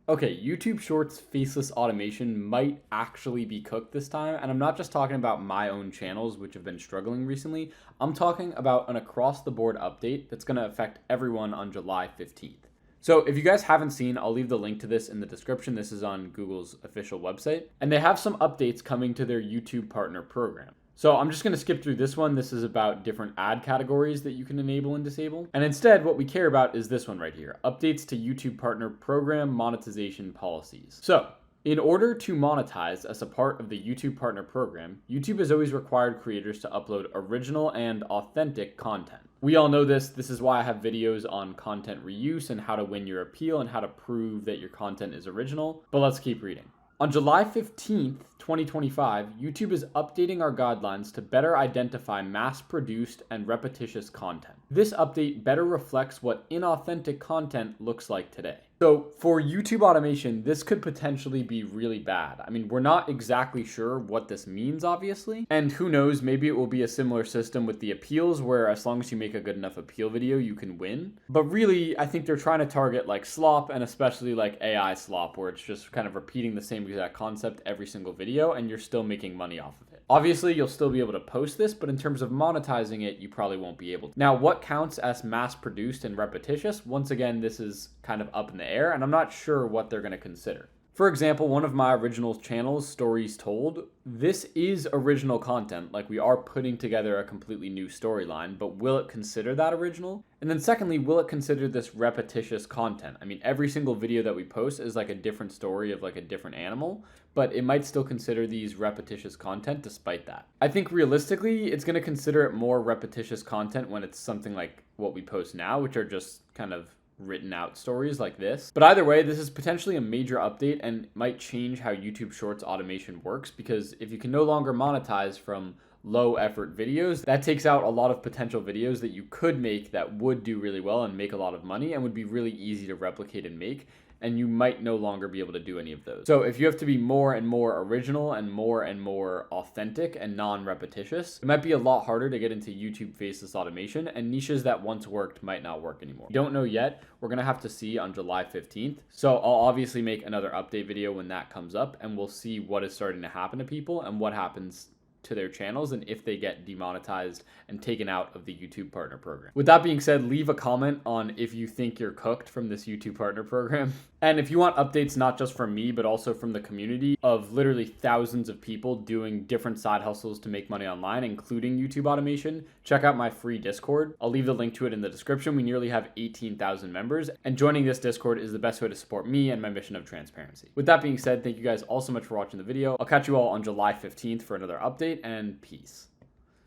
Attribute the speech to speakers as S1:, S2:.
S1: Okay, YouTube Shorts faceless automation might actually be cooked this time, and I'm not just talking about my own channels, which have been struggling recently. I'm talking about an across-the-board update that's going to affect everyone on July 15th. So if you guys haven't seen, I'll leave the link to this in the description. This is on Google's official website, and they have some updates coming to their YouTube Partner Program. So I'm just going to skip through this one. This is about different ad categories that you can enable and disable. And instead, what we care about is this one right here, updates to YouTube Partner Program monetization policies. So in order to monetize as a part of the YouTube Partner Program, YouTube has always required creators to upload original and authentic content. We all know this. This is why I have videos on content reuse and how to win your appeal and how to prove that your content is original. But let's keep reading. On July 15th, 2025, YouTube is updating our guidelines to better identify mass-produced and repetitious content. This update better reflects what inauthentic content looks like today. So for YouTube automation, this could potentially be really bad. I mean, we're not exactly sure what this means, obviously. And who knows, maybe it will be a similar system with the appeals where as long as you make a good enough appeal video, you can win. But really, I think they're trying to target like slop and especially like AI slop, where it's just kind of repeating the same exact concept every single video and you're still making money off of it. Obviously, you'll still be able to post this, but in terms of monetizing it, you probably won't be able to. Now, what counts as mass-produced and repetitious? Once again, this is kind of up in the air, and I'm not sure what they're going to consider. For example, one of my original channels, Stories Told, this is original content, like we are putting together a completely new storyline, but will it consider that original? And then secondly, will it consider this repetitious content? I mean, every single video that we post is like a different story of like a different animal, but it might still consider these repetitious content despite that. I think realistically, it's going to consider it more repetitious content when it's something like what we post now, which are just kind of written out stories like this. But either way, this is potentially a major update and might change how YouTube Shorts automation works, because if you can no longer monetize from low effort videos, that takes out a lot of potential videos that you could make that would do really well and make a lot of money and would be really easy to replicate and make. And you might no longer be able to do any of those. So if you have to be more and more original and more authentic and non-repetitious, it might be a lot harder to get into YouTube faceless automation, and niches that once worked might not work anymore. We don't know yet. We're gonna have to see on July 15th. So I'll obviously make another update video when that comes up, and we'll see what is starting to happen to people and what happens to their channels and if they get demonetized and taken out of the YouTube Partner Program. With that being said, leave a comment on if you think you're cooked from this YouTube Partner Program. And if you want updates not just from me, but also from the community of literally thousands of people doing different side hustles to make money online, including YouTube automation, check out my free Discord. I'll leave the link to it in the description. We nearly have 18,000 members, and joining this Discord is the best way to support me and my mission of transparency. With that being said, thank you guys all so much for watching the video. I'll catch you all on July 15th for another update, and peace.